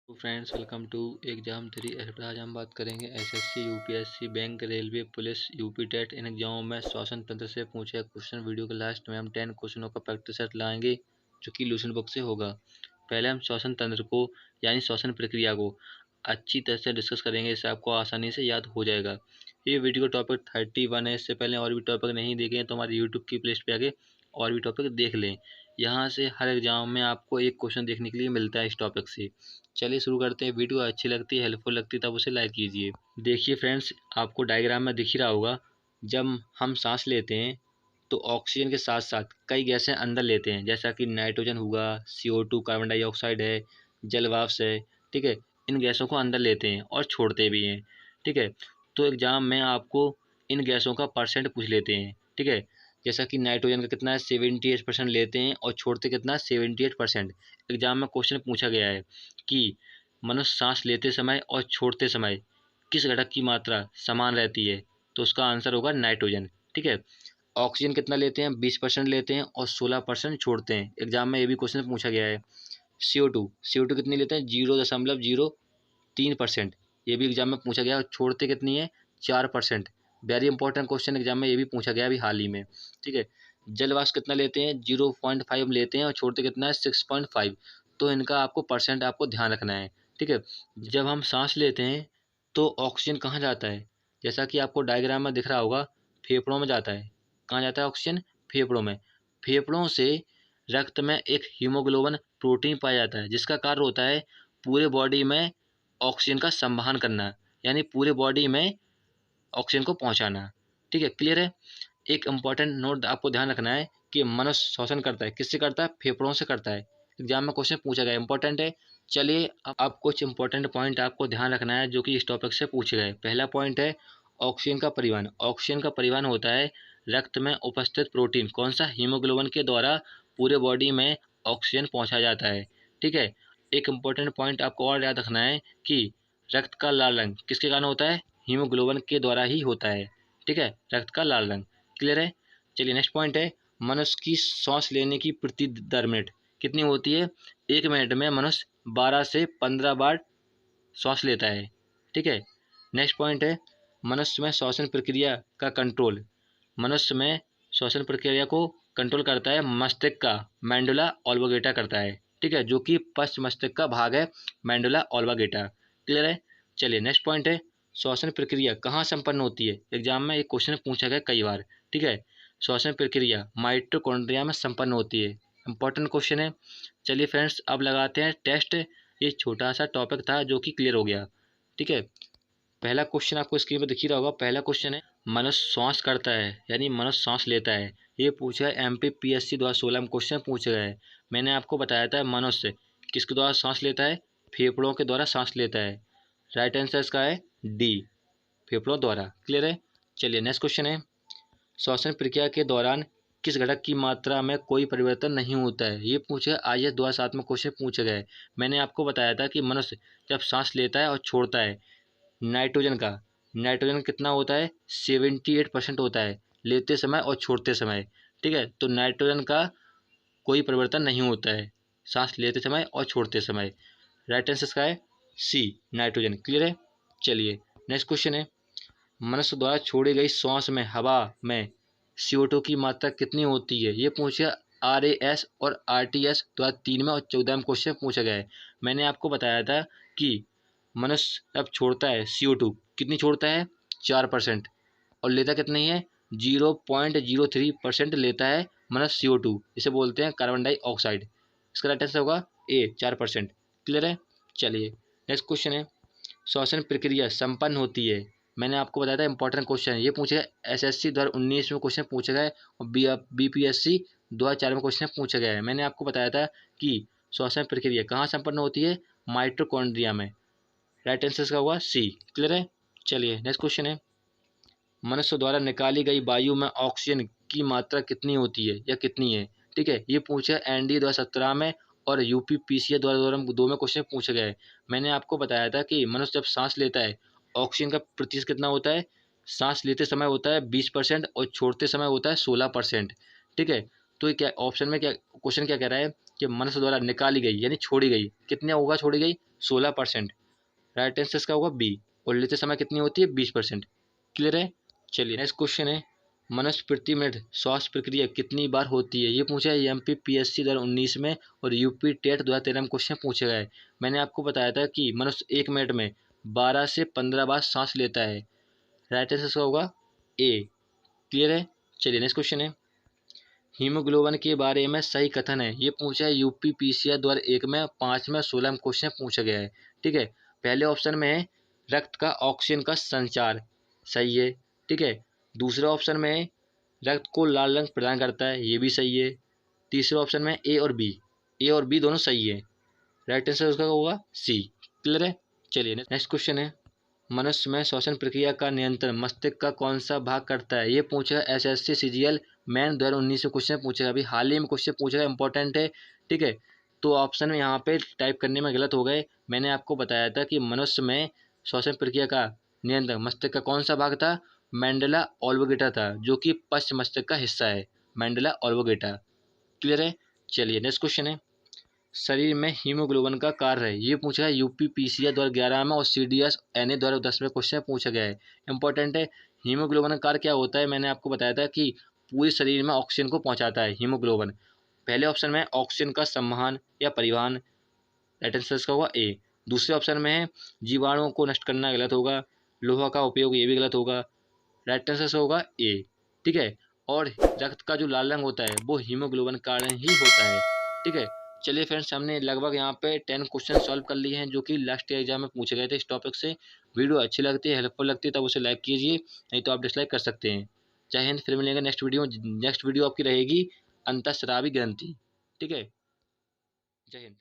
तो friends, welcome to exam 3 आज हम बात करेंगे SSC, UPSC, bank, railway, police, UP TET इन एग्जामों में श्वसन तंत्र से पूछे क्वेश्चन। वीडियो के लास्ट में हम 10 क्वेश्चनों का प्रैक्टिस सेट लाएंगे जो कि लूसेंट बुक से होगा। पहले हम श्वसन तंत्र को यानी श्वसन प्रक्रिया को अच्छी तरह से डिस्कस करेंगे, इससे आपको आसानी से याद हो जाएगा। ये वीडियो टॉपिक 31 है। इससे पहले और भी टॉपिक नहीं देखे हैं तो हमारे यूट्यूब की प्लेलिस्ट पे आके और भी टॉपिक देख लें। यहाँ से हर एग्जाम में आपको एक क्वेश्चन देखने के लिए मिलता है इस टॉपिक से। चलिए शुरू करते हैं। वीडियो अच्छी लगती है, हेल्पफुल लगती है तब उसे लाइक कीजिए। देखिए फ्रेंड्स, आपको डायग्राम में दिख ही रहा होगा, जब हम सांस लेते हैं तो ऑक्सीजन के साथ साथ कई गैसें अंदर लेते हैं, जैसा कि नाइट्रोजन हुआ, CO2 कार्बन डाइऑक्साइड है, जलवाष्प है। ठीक है, इन गैसों को अंदर लेते हैं और छोड़ते भी हैं। ठीक है, तो एग्जाम में आपको इन गैसों का परसेंट पूछ लेते हैं। ठीक है, जैसा कि नाइट्रोजन का कितना है 78% लेते हैं और छोड़ते कितना 78%। एग्जाम में क्वेश्चन पूछा गया है कि मनुष्य सांस लेते समय और छोड़ते समय किस घटक की मात्रा समान रहती है, तो उसका आंसर होगा नाइट्रोजन। ठीक है, ऑक्सीजन कितना लेते हैं 20% लेते हैं और 16% छोड़ते हैं। एग्जाम में ये भी क्वेश्चन पूछा गया है। CO2 कितनी लेते हैं 0.03%। ये भी एग्जाम में पूछा गया और छोड़ते कितनी है 4%। वेरी इंपॉर्टेंट क्वेश्चन, एग्जाम में ये भी पूछा गया अभी हाल ही में। ठीक है, जलवाष्प कितना लेते हैं 0.5 लेते हैं और छोड़ते कितना है 6.5। तो इनका आपको परसेंट आपको ध्यान रखना है। ठीक है, जब हम सांस लेते हैं तो ऑक्सीजन कहाँ जाता है, जैसा कि आपको डायग्राम में दिख रहा होगा, फेफड़ों में जाता है। कहाँ जाता है ऑक्सीजन, फेफड़ों में। फेफड़ों से रक्त में एक हीमोग्लोबिन प्रोटीन पाया जाता है, जिसका कार्य होता है पूरे बॉडी में ऑक्सीजन का संवहन करना, यानी पूरे बॉडी में ऑक्सीजन को पहुंचाना। ठीक है, क्लियर है। एक इम्पॉर्टेंट नोट आपको ध्यान रखना है कि मनुष्य श्वसन करता है, किससे करता है, फेफड़ों से करता है। एग्जाम में क्वेश्चन पूछा गया, इंपॉर्टेंट है। चलिए अब कुछ इंपॉर्टेंट पॉइंट आपको ध्यान रखना है जो कि इस टॉपिक से पूछे गए। पहला पॉइंट है ऑक्सीजन का परिवहन। ऑक्सीजन का परिवहन होता है रक्त में उपस्थित प्रोटीन कौन सा, हीमोग्लोबिन के द्वारा पूरे बॉडी में ऑक्सीजन पहुंचाया जाता है। ठीक है, एक इम्पॉर्टेंट पॉइंट आपको और याद रखना है कि रक्त का लाल रंग किसके कारण होता है, हीमोग्लोबिन के द्वारा ही होता है। ठीक है, रक्त का लाल रंग। क्लियर है। चलिए नेक्स्ट पॉइंट है मनुष्य की सांस लेने की प्रति दर मिनट कितनी होती है। 1 मिनट में मनुष्य 12 से 15 बार श्वास लेता है। ठीक है, नेक्स्ट पॉइंट है मनुष्य में श्वसन प्रक्रिया का कंट्रोल। मनुष्य में श्वसन प्रक्रिया को कंट्रोल करता है मस्तिष्क का मेंडुला ऑब्लिंगेटा करता है। ठीक है, जो कि पश्च मस्तिष्क का भाग है, मेंडुला ऑब्लिंगेटा। क्लियर है। चलिए नेक्स्ट पॉइंट है श्वसन प्रक्रिया कहाँ संपन्न होती है। एग्जाम में एक क्वेश्चन पूछा गया कई बार। ठीक है, श्वसन प्रक्रिया माइटोकॉन्ड्रिया में संपन्न होती है। इंपॉर्टेंट क्वेश्चन है। चलिए फ्रेंड्स, अब लगाते हैं टेस्ट। ये छोटा सा टॉपिक था जो कि क्लियर हो गया। ठीक है, पहला क्वेश्चन आपको स्क्रीन पर दिख ही रहा होगा। पहला क्वेश्चन है मनुष्य श्वास करता है यानी मनुष्य सांस लेता है। ये पूछा है MPPSC 2016 में क्वेश्चन पूछा गया है। मैंने आपको बताया था मनुष्य किसके द्वारा सांस लेता है, फेफड़ों के द्वारा सांस लेता है। राइट आंसर इसका है डी, फेफड़ों द्वारा। क्लियर है। चलिए नेक्स्ट क्वेश्चन है श्वसन प्रक्रिया के दौरान किस घटक की मात्रा में कोई परिवर्तन नहीं होता है। ये पूछे IAS 2007 में क्वेश्चन पूछे गए। मैंने आपको बताया था कि मनुष्य जब सांस लेता है और छोड़ता है, नाइट्रोजन कितना होता है 78% होता है लेते समय और छोड़ते समय। ठीक है, तो नाइट्रोजन का कोई परिवर्तन नहीं होता है सांस लेते समय और छोड़ते समय। राइट आंसर इसका है सी, नाइट्रोजन। क्लियर है। चलिए नेक्स्ट क्वेश्चन है मनुष्य द्वारा छोड़ी गई श्वास में हवा में CO2 की मात्रा कितनी होती है। ये पूछा RAS और RTS 2003 में और 14 में क्वेश्चन पूछा गया है। मैंने आपको बताया था कि मनुष्य अब छोड़ता है CO2 कितनी छोड़ता है 4% और लेता कितनी है 0.03% लेता है मनुष्य CO2। इसे बोलते हैं कार्बन डाइऑक्साइड। इसका राइट आंसर होगा ए, 4%। क्लियर है। चलिए नेक्स्ट क्वेश्चन है श्वसन प्रक्रिया संपन्न होती है। मैंने आपको बताया था इंपॉर्टेंट क्वेश्चन है। ये पूछा गया SSC 2019 में क्वेश्चन पूछा गया है और BPSC 2004 में क्वेश्चन पूछा गया है। मैंने आपको बताया था कि श्वसन प्रक्रिया कहाँ संपन्न होती है, माइटोकॉन्ड्रिया में। राइट आंसर का हुआ सी। क्लियर है। चलिए नेक्स्ट क्वेश्चन है मनुष्य द्वारा निकाली गई वायु में ऑक्सीजन की मात्रा कितनी होती है या कितनी है। ठीक है, ये पूछा NDA 2017 में और UPPCA 2002 में क्वेश्चन पूछा गया है। मैंने आपको बताया था कि मनुष्य जब सांस लेता है ऑक्सीजन का प्रतिशत कितना होता है, सांस लेते समय होता है 20% और छोड़ते समय होता है 16%। ठीक है, तो ये क्या ऑप्शन में क्या क्वेश्चन क्या कह रहा है कि मनुष्य द्वारा निकाली गई यानी छोड़ी गई कितनी होगा, छोड़ी गई 16%। राइट आंसर इसका होगा बी। और लेते समय कितनी होती है 20%। क्लियर है। चलिए नेक्स्ट क्वेश्चन है, मनुष्य प्रति मिनट श्वास प्रक्रिया कितनी बार होती है। ये पूछा है MPPSC 2019 में और यूपी टेट 2013 में क्वेश्चन पूछा गया है। मैंने आपको बताया था कि मनुष्य 1 मिनट में 12 से 15 बार सांस लेता है। राइट आंसर इसका होगा ए। क्लियर है। चलिए नेक्स्ट क्वेश्चन है, हीमोग्लोबिन के बारे में सही कथन है। ये पूछा है UPPCR 2001 में, 5 में, 16 में क्वेश्चन पूछा गया है। ठीक है। पहले ऑप्शन में है रक्त का ऑक्सीजन का संचार, सही है। ठीक है। दूसरे ऑप्शन में है रक्त को लाल रंग प्रदान करता है, ये भी सही है। तीसरे ऑप्शन में ए और बी दोनों सही है। राइट आंसर उसका होगा सी। क्लियर है। चलिए नेक्स्ट क्वेश्चन है, मनुष्य में श्वसन प्रक्रिया का नियंत्रण मस्तिष्क का कौन सा भाग करता है। ये पूछा है SSC CGL मैन 2019 में क्वेश्चन पूछा है, अभी हाल ही में क्वेश्चन पूछा है, इंपॉर्टेंट है। ठीक है। तो ऑप्शन में यहाँ पे टाइप करने में गलत हो गए। मैंने आपको बताया था कि मनुष्य में श्वसन प्रक्रिया का नियंत्रण मस्तिष्क का कौन सा भाग था, मैंडला ऑल्वोगेटा था, जो कि पश्च मस्तिष्क का हिस्सा है, मैंडला ऑल्वोगेटा। क्लियर है। चलिए नेक्स्ट क्वेश्चन है, शरीर में हीमोग्लोबिन का कार्य है। ये पूछा है UPPCR 2011 में और CDS NA 2010 में क्वेश्चन पूछा गया है, इंपॉर्टेंट है। हीमोग्लोबिन का कार्य क्या होता है, मैंने आपको बताया था कि पूरे शरीर में ऑक्सीजन को पहुंचाता है हीमोग्लोबिन। पहले ऑप्शन में ऑक्सीजन का संवहन या परिवहन, राइट आंसर इसका होगा ए। दूसरे ऑप्शन में है जीवाणुओं को नष्ट करना, गलत होगा। लोहा का उपयोग, ये भी गलत होगा। राइट आंसर से होगा ए। ठीक है। और रक्त का जो लाल रंग होता है वो हीमोग्लोबिन कारण ही होता है। ठीक है। चलिए फ्रेंड्स, हमने लगभग यहाँ पे 10 क्वेश्चन सॉल्व कर लिए हैं जो कि लास्ट एग्जाम में पूछे गए थे इस टॉपिक से। वीडियो अच्छी लगती है, हेल्पफुल लगती है, तब उसे लाइक कीजिए, नहीं तो आप डिसलाइक कर सकते हैं। जय हिंद। फिर मिलेंगे नेक्स्ट वीडियो आपकी रहेगी अंतःस्रावी ग्रंथि। ठीक है। जय हिंद।